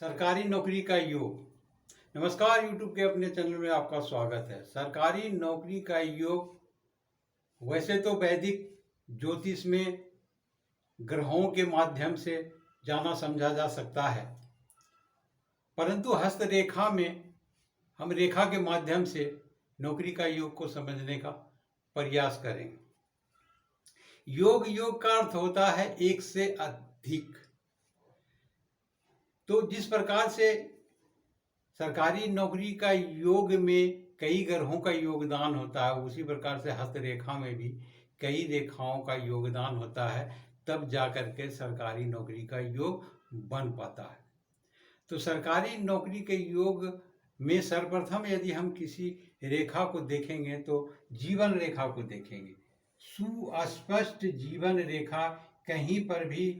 सरकारी नौकरी का योग। नमस्कार, यूट्यूब के अपने चैनल में आपका स्वागत है। सरकारी नौकरी का योग वैसे तो वैदिक ज्योतिष में ग्रहों के माध्यम से जाना समझा जा सकता है, परंतु हस्तरेखा में हम रेखा के माध्यम से नौकरी का योग को समझने का प्रयास करेंगे। योग का अर्थ होता है एक से अधिक। तो जिस प्रकार से सरकारी नौकरी का योग में कई ग्रहों का योगदान होता है, उसी प्रकार से हस्तरेखा में भी कई रेखाओं का योगदान होता है, तब जाकर के सरकारी नौकरी का योग बन पाता है। तो सरकारी नौकरी के योग में सर्वप्रथम यदि हम किसी रेखा को देखेंगे तो जीवन रेखा को देखेंगे। सुस्पष्ट जीवन रेखा, कहीं पर भी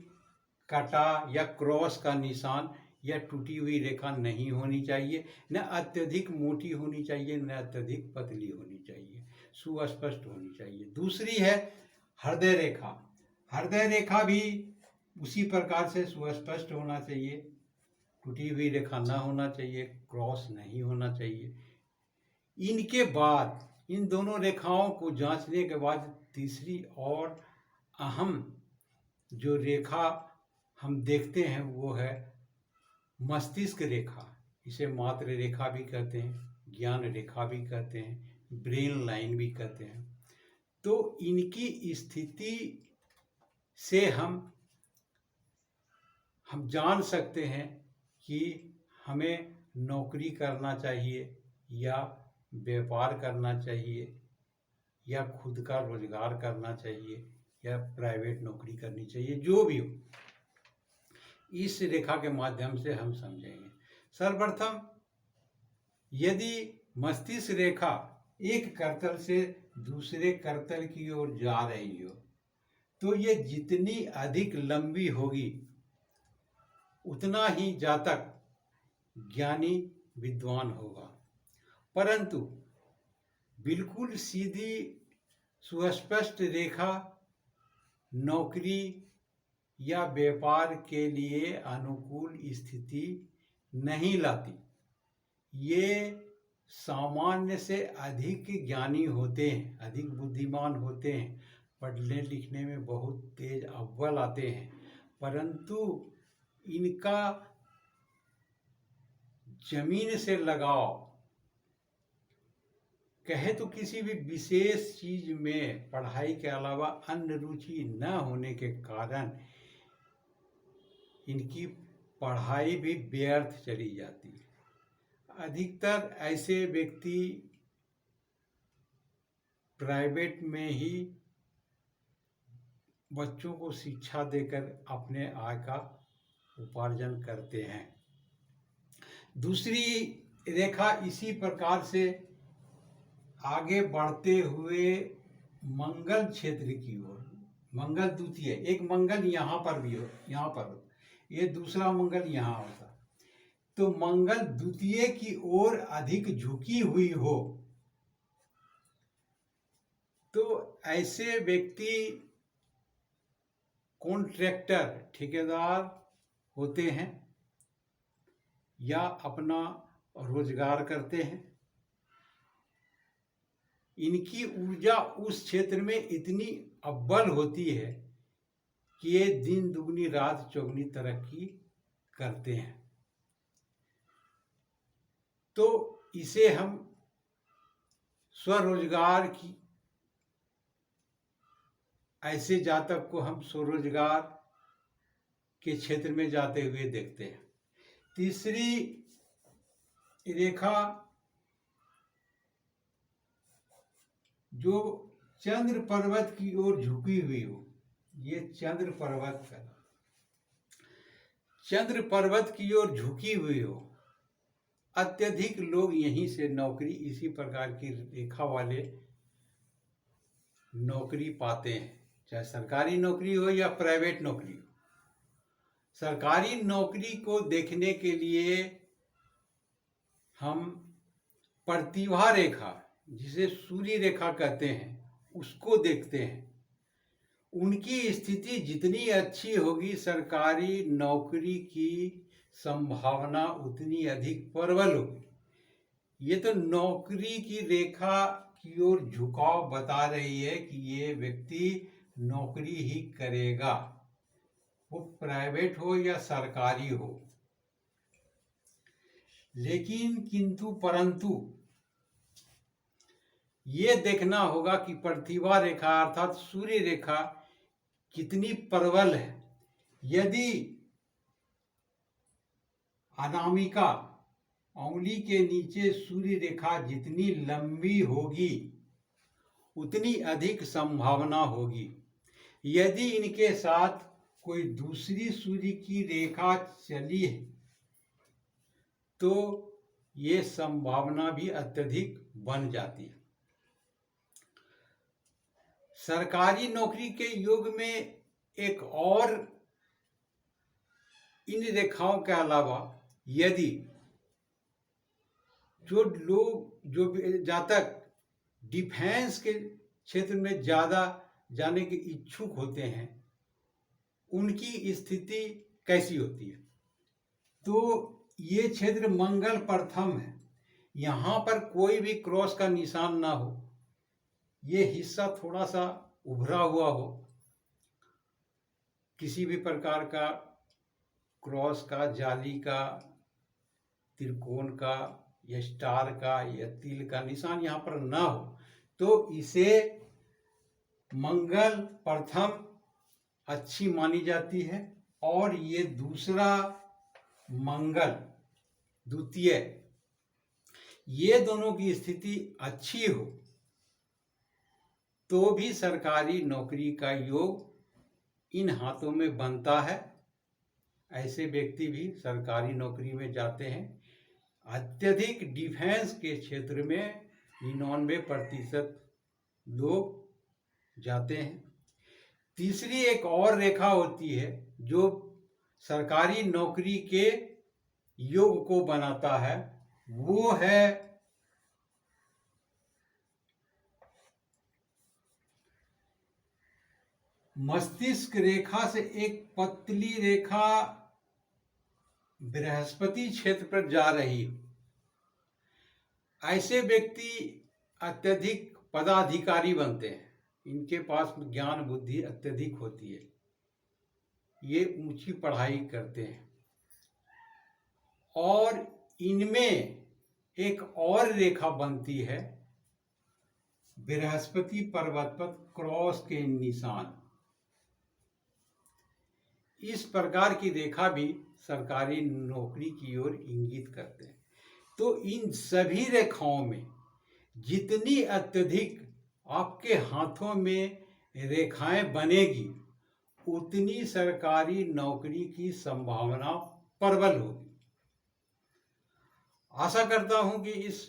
कटा या क्रॉस का निशान या टूटी हुई रेखा नहीं होनी चाहिए, न अत्यधिक मोटी होनी चाहिए, न अत्यधिक पतली होनी चाहिए, सुस्पष्ट होनी चाहिए। दूसरी है हृदय रेखा। हृदय रेखा भी उसी प्रकार से सुस्पष्ट होना चाहिए, टूटी हुई रेखा न होना चाहिए, क्रॉस नहीं होना चाहिए। इनके बाद इन दोनों रेखाओं को जांचने के बाद तीसरी और अहम जो रेखा हम देखते हैं वो है मस्तिष्क रेखा। इसे मात्र रेखा भी कहते हैं, ज्ञान रेखा भी कहते हैं, ब्रेन लाइन भी कहते हैं। तो इनकी स्थिति से हम जान सकते हैं कि हमें नौकरी करना चाहिए या व्यापार करना चाहिए या खुद का रोजगार करना चाहिए या प्राइवेट नौकरी करनी चाहिए। जो भी हो, इस रेखा के माध्यम से हम समझेंगे। सर्वप्रथम यदि मस्तिष्क रेखा एक करतल से दूसरे करतल की ओर जा रही हो तो ये जितनी अधिक लंबी होगी उतना ही जातक ज्ञानी विद्वान होगा। परंतु बिल्कुल सीधी सुस्पष्ट रेखा नौकरी या व्यापार के लिए अनुकूल स्थिति नहीं लाती। ये सामान्य से अधिक ज्ञानी होते हैं, अधिक बुद्धिमान होते हैं, पढ़ने लिखने में बहुत तेज अव्वल आते हैं, परंतु इनका जमीन से लगाव, कहे तो किसी भी विशेष चीज में पढ़ाई के अलावा अन्य रुचि न होने के कारण इनकी पढ़ाई भी व्यर्थ चली जाती है। अधिकतर ऐसे व्यक्ति प्राइवेट में ही बच्चों को शिक्षा देकर अपने आय का उपार्जन करते हैं। दूसरी रेखा इसी प्रकार से आगे बढ़ते हुए मंगल क्षेत्र की ओर, मंगल द्वितीय, एक मंगल यहाँ पर भी हो, यहाँ पर हो, ये दूसरा मंगल यहाँ होता, तो मंगल द्वितीय की ओर अधिक झुकी हुई हो तो ऐसे व्यक्ति कॉन्ट्रैक्टर, ठेकेदार होते हैं या अपना रोजगार करते हैं। इनकी ऊर्जा उस क्षेत्र में इतनी अव्वल होती है कि ये दिन दुगनी रात चौगुनी तरक्की करते हैं। तो इसे हम स्वरोजगार की, ऐसे जातक को हम स्वरोजगार के क्षेत्र में जाते हुए देखते हैं। तीसरी रेखा जो चंद्र पर्वत की ओर झुकी हुई हो, ये चंद्र पर्वत की ओर झुकी हुई हो, अत्यधिक लोग यहीं से नौकरी, इसी प्रकार की रेखा वाले नौकरी पाते हैं, चाहे सरकारी नौकरी हो या प्राइवेट नौकरी हो। सरकारी नौकरी को देखने के लिए हम प्रतिभा रेखा, जिसे सूर्य रेखा कहते हैं, उसको देखते हैं। उनकी स्थिति जितनी अच्छी होगी, सरकारी नौकरी की संभावना उतनी अधिक प्रबल होगी। ये तो नौकरी की रेखा की ओर झुकाव बता रही है कि ये व्यक्ति नौकरी ही करेगा, वो प्राइवेट हो या सरकारी हो। लेकिन किंतु परंतु ये देखना होगा कि प्रतिभा रेखा अर्थात सूर्य रेखा कितनी प्रबल है। यदि अनामिका उंगली के नीचे सूर्य रेखा जितनी लंबी होगी उतनी अधिक संभावना होगी। यदि इनके साथ कोई दूसरी सूर्य की रेखा चली है तो ये संभावना भी अत्यधिक बन जाती है। सरकारी नौकरी के योग में एक और इन रेखाओं के अलावा यदि जो लोग जो जातक डिफेंस के क्षेत्र में ज़्यादा जाने के इच्छुक होते हैं उनकी स्थिति कैसी होती है, तो ये क्षेत्र मंगल प्रथम है। यहाँ पर कोई भी क्रॉस का निशान ना हो, ये हिस्सा थोड़ा सा उभरा हुआ हो, किसी भी प्रकार का क्रॉस का, जाली का, त्रिकोण का या स्टार का या तिल का निशान यहाँ पर ना हो, तो इसे मंगल प्रथम अच्छी मानी जाती है। और ये दूसरा मंगल द्वितीय, ये दोनों की स्थिति अच्छी हो तो भी सरकारी नौकरी का योग इन हाथों में बनता है। ऐसे व्यक्ति भी सरकारी नौकरी में जाते हैं। अत्यधिक डिफेंस के क्षेत्र में 99% लोग जाते हैं। तीसरी एक और रेखा होती है जो सरकारी नौकरी के योग को बनाता है, वो है मस्तिष्क रेखा से एक पतली रेखा बृहस्पति क्षेत्र पर जा रही हो। ऐसे व्यक्ति अत्यधिक पदाधिकारी बनते हैं। इनके पास ज्ञान बुद्धि अत्यधिक होती है, ये ऊंची पढ़ाई करते हैं। और इनमें एक और रेखा बनती है बृहस्पति पर्वत पर क्रॉस के निशान। इस प्रकार की रेखा भी सरकारी नौकरी की ओर इंगित करते हैं। तो इन सभी रेखाओं में जितनी अत्यधिक आपके हाथों में रेखाएं बनेगी उतनी सरकारी नौकरी की संभावना प्रबल होगी। आशा करता हूं कि इस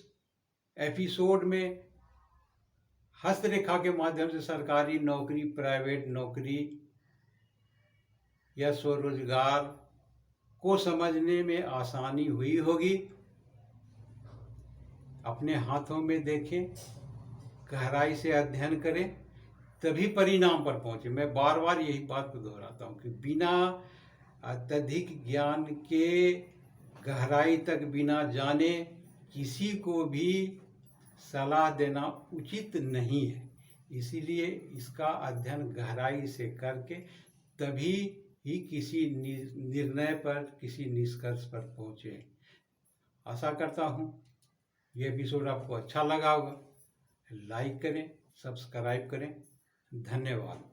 एपिसोड में हस्तरेखा के माध्यम से सरकारी नौकरी, प्राइवेट नौकरी या स्वरोजगार को समझने में आसानी हुई होगी। अपने हाथों में देखें, गहराई से अध्ययन करें, तभी परिणाम पर पहुंचे। मैं बार बार यही बात को दोहराता हूं कि बिना अत्यधिक ज्ञान के गहराई तक बिना जाने किसी को भी सलाह देना उचित नहीं है। इसीलिए इसका अध्ययन गहराई से करके तभी ही किसी निर्णय पर, किसी निष्कर्ष पर पहुंचे। आशा करता हूं ये एपिसोड आपको अच्छा लगा होगा। लाइक करें, सब्सक्राइब करें। धन्यवाद।